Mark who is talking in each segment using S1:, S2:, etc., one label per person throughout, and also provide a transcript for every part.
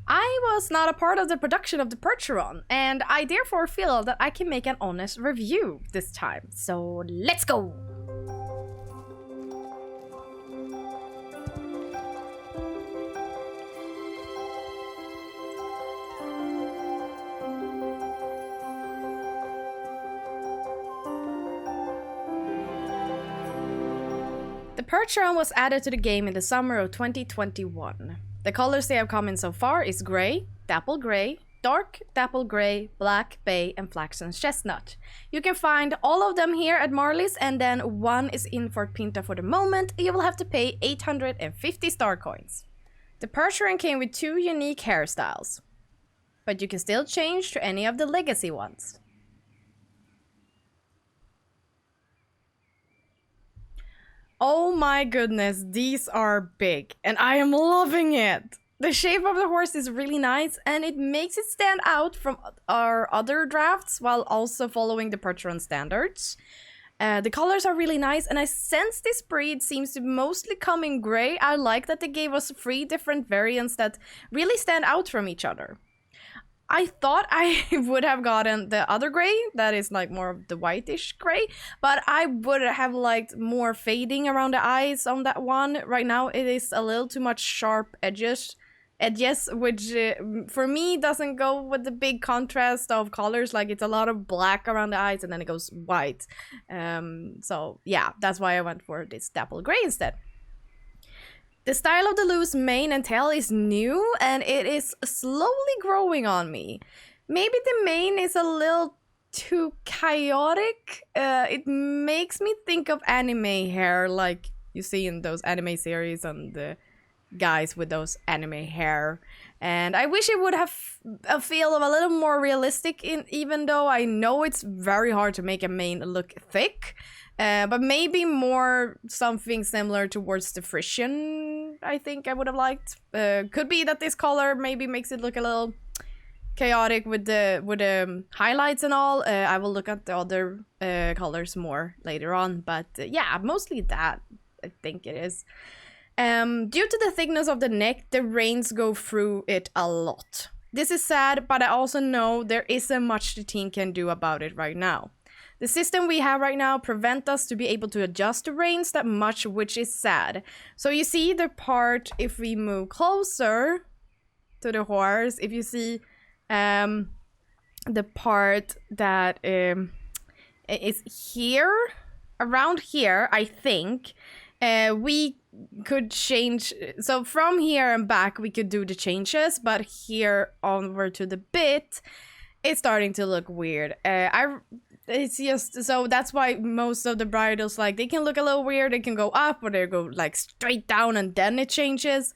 S1: I was not a part of the production of the Percheron, and I therefore feel that I can make an honest review this time. So let's go! The Percheron was added to the game in the summer of 2021. The colors they have come in so far is grey, dapple grey, dark dapple grey, black, bay, and flaxen chestnut. You can find all of them here at Marley's, and then one is in Fort Pinta for the moment. You will have to pay 850 star coins. The Percheron came with 2 unique hairstyles, but you can still change to any of the legacy ones. Oh my goodness, these are big, and I am loving it! The shape of the horse is really nice, and it makes it stand out from our other drafts while also following the Percheron standards. The colors are really nice, and I sense this breed seems to mostly come in grey. I like that they gave us 3 different variants that really stand out from each other. I thought I would have gotten the other grey, that is like more of the whitish grey, but I would have liked more fading around the eyes on that one. Right now it is a little too much sharp edges, which for me doesn't go with the big contrast of colors. Like, it's a lot of black around the eyes and then it goes white. So yeah, that's why I went for this dapple grey instead. The style of the loose mane and tail is new, and it is slowly growing on me. Maybe the mane is a little too chaotic. It makes me think of anime hair, like you see in those anime series and the guys with those anime hair. And I wish it would have a feel of a little more realistic, even though I know it's very hard to make a mane look thick. But maybe more something similar towards the Frisian, I think I would have liked. Could be that this color maybe makes it look a little chaotic with the highlights and all. I will look at the other colors more later on, but yeah, mostly that, I think it is. Due to the thickness of the neck, the reins go through it a lot. This is sad, but I also know there isn't much the team can do about it right now. The system we have right now prevents us to be able to adjust the reins that much, which is sad. So you see the part, if we move closer to the horse, if you see the part that is here, around here, I think, we could change. So from here and back, we could do the changes, but here over to the bit, it's starting to look weird. It's just, so that's why most of the bridles, like, they can look a little weird. They can go up or they go like straight down and then it changes.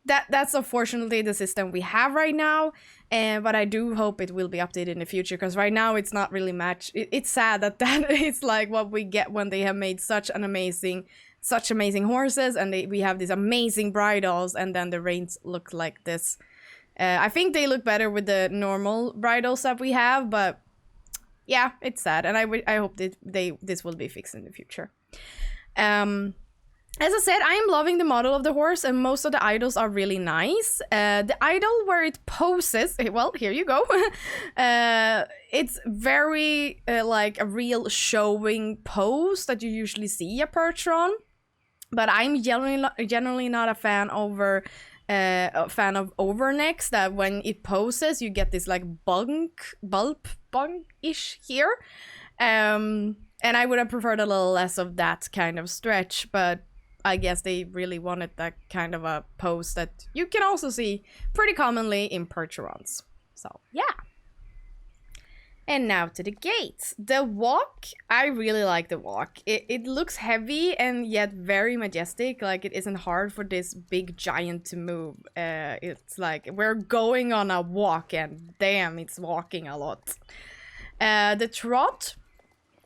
S1: That's unfortunately the system we have right now. But I do hope it will be updated in the future, because right now it's not really matched. It's sad that is like what we get when they have made such amazing horses, and we have these amazing bridles, and then the reins look like this. I think they look better with the normal bridles that we have, but yeah, it's sad, and I hope that this will be fixed in the future. As I said, I am loving the model of the horse, and most of the idols are really nice. The idol where it poses, well, here you go. It's very like a real showing pose that you usually see a Percheron, but I'm generally not a fan of overnecks, that when it poses you get this like bulb-ish here. And I would have preferred a little less of that kind of stretch, but I guess they really wanted that kind of a pose that you can also see pretty commonly in Percherons. So yeah. And now to the gaits. The walk, I really like the walk. It looks heavy and yet very majestic. Like, it isn't hard for this big giant to move. It's like we're going on a walk, and damn, it's walking a lot. The trot,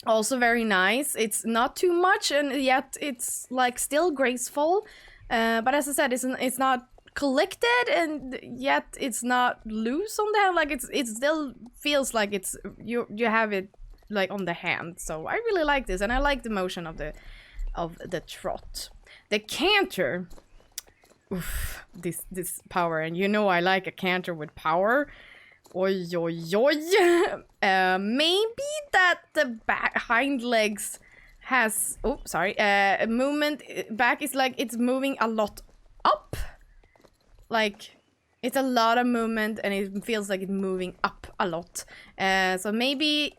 S1: also very nice. It's not too much, and yet it's like still graceful. But as I said, it's not collected, and yet it's not loose on the hand. Like, it still feels like it's you have it like on the hand. So I really like this, and I like the motion of the trot. The canter, Oof, this power, and you know I like a canter with power. Oi, oi, oi. Maybe that the hind legs has, oh, sorry, movement back is like it's moving a lot up. Like, it's a lot of movement and it feels like it's moving up a lot. So maybe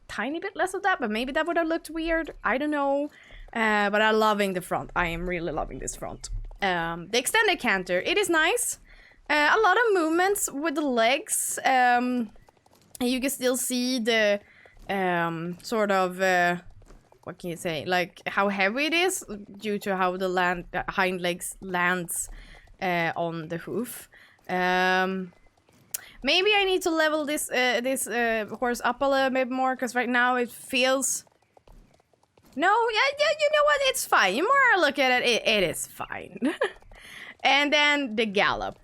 S1: tiny bit less of that, but maybe that would have looked weird. I don't know. But I'm loving the front. I am really loving this front. The extended canter, it is nice. A lot of movements with the legs. You can still see the sort of what can you say, like how heavy it is due to how the hind legs lands on the hoof. Maybe I need to level this horse up a little bit more, because right now it feels. No, yeah, you know what? It's fine. The more I look at it, it is fine. And then the Gallop.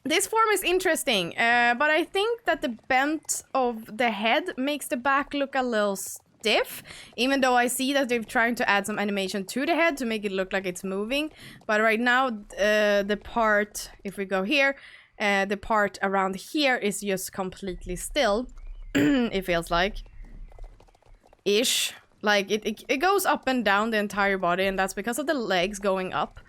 S1: This form is interesting, but I think that the bent of the head makes the back look a little stiff, even though I see that they're trying to add some animation to the head to make it look like it's moving. But right now, the part, if we go here, the part around here is just completely still. It feels like. Ish. Like, it goes up and down the entire body, and that's because of the legs going up.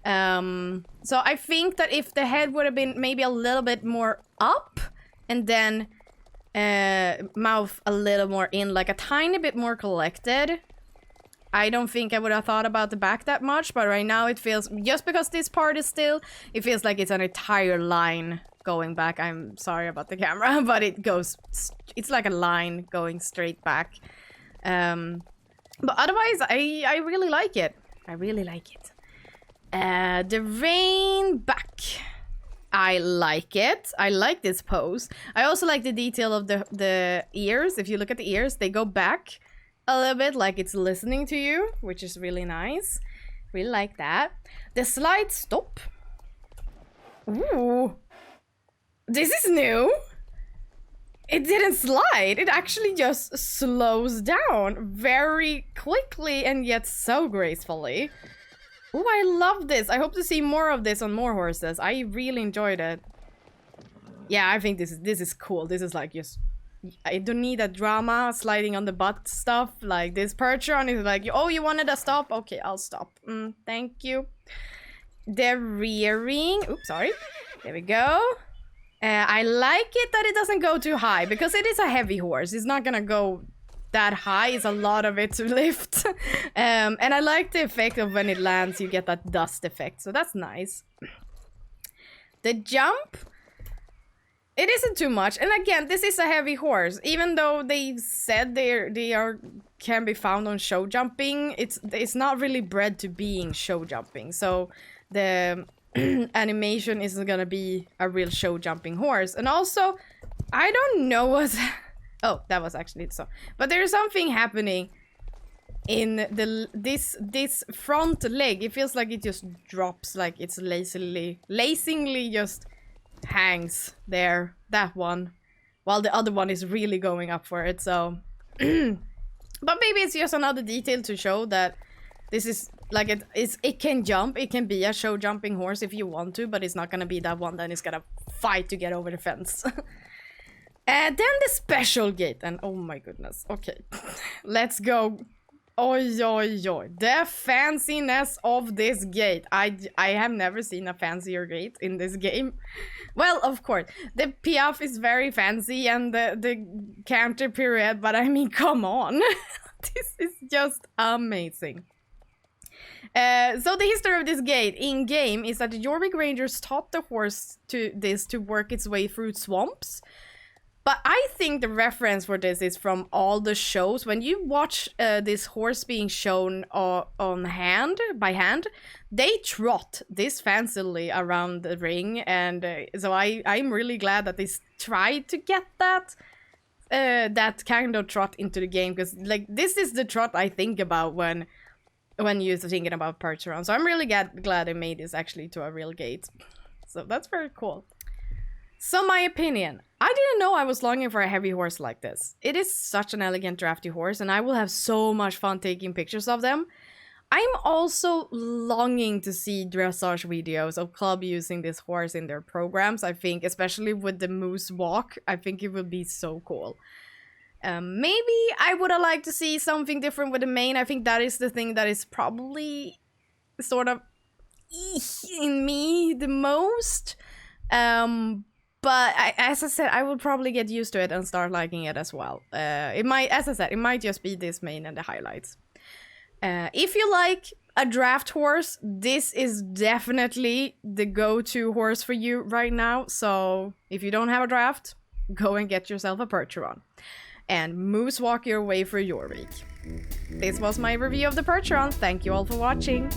S1: So I think that if the head would have been maybe a little bit more up, and then mouth a little more in, like a tiny bit more collected, I don't think I would have thought about the back that much. But right now it feels, just because this part is still, it feels like it's an entire line going back. I'm sorry about the camera, but it's like a line going straight back. But otherwise, I really like it. I really like it. The rein back. I like it. I like this pose. I also like the detail of the ears. If you look at the ears, they go back a little bit, like it's listening to you, which is really nice. Really like that. The slide stop. Ooh. This is new. It didn't slide. It actually just slows down very quickly and yet so gracefully. Oh, I love this. I hope to see more of this on more horses. I really enjoyed it. Yeah, I think this is cool. This is like just, I don't need a drama sliding on the butt stuff. Like this Percheron is like, oh, you wanted a stop? Okay, I'll stop. Thank you. The rearing. Oops, sorry. There we go. I like it that it doesn't go too high, because it is a heavy horse. It's not gonna go that high. It's a lot of it to lift. And I like the effect of when it lands, you get that dust effect. So that's nice. The jump, it isn't too much. And again, this is a heavy horse. Even though they said they can be found on show jumping, it's not really bred to being show jumping. So the animation isn't gonna be a real show jumping horse. And also, I don't know what. Oh, that was actually so. But there is something happening in this front leg. It feels like it just drops, like it's lazily just hangs there. That one, while the other one is really going up for it. So, but maybe it's just another detail to show that this is like it can jump. It can be a show jumping horse if you want to, but it's not gonna be that one that is gonna fight to get over the fence. Then the special gate, and oh my goodness, okay, let's go. Oi, oi, oi, the fanciness of this gate. I have never seen a fancier gate in this game. Well, of course, the piaffe is very fancy and the counter pirouette, but I mean, come on. This is just amazing. So the history of this gate in game is that the Jorvik Rangers taught the horse to work its way through swamps. But I think the reference for this is from all the shows. When you watch this horse being shown by hand, they trot this fancily around the ring. And so I'm really glad that they tried to get that kind of trot into the game. Because like this is the trot I think about when you're thinking about Percheron. So I'm really glad they made this actually to a real gate. So that's very cool. So my opinion, I didn't know I was longing for a heavy horse like this. It is such an elegant drafty horse, and I will have so much fun taking pictures of them. I'm also longing to see dressage videos of club using this horse in their programs. I think, especially with the moose walk, I think it would be so cool. Maybe I would have liked to see something different with the mane. I think that is the thing that is probably sort of in me the most. But as I said, I will probably get used to it and start liking it as well. It might, as I said, it might just be this mane and the highlights. If you like a draft horse, this is definitely the go-to horse for you right now. So if you don't have a draft, go and get yourself a Percheron. And moose walk your way through your week. This was my review of the Percheron. Thank you all for watching.